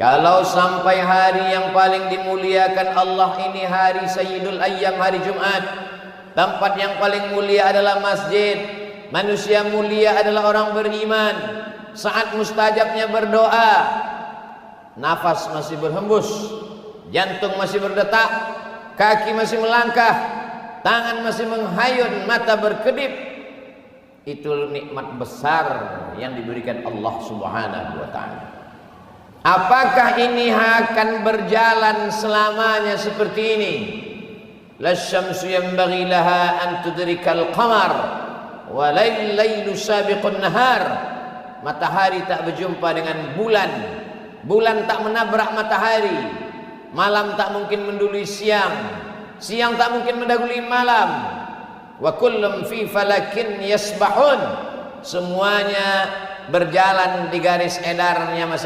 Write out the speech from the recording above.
Kalau sampai hari yang paling dimuliakan Allah ini hari Sayyidul Ayyam, hari Jumat, tempat yang paling mulia adalah masjid, manusia mulia adalah orang beriman, saat mustajabnya berdoa, nafas masih berhembus, jantung masih berdetak, kaki masih melangkah, tangan masih menghayun, mata berkedip. Itu nikmat besar yang diberikan Allah Subhanahu wa ta'ala. Apakah ini akan berjalan selamanya seperti ini? La syamsu yanbaghi laha an tudrikal qamar wa lailu sabiqun nahar. Matahari tak berjumpa dengan bulan, bulan tak menabrak matahari, malam tak mungkin mendului siang, siang tak mungkin mendahului malam. Wa kullum fi falakin yasbahun. Semuanya berjalan di garis edarnya masing-masing.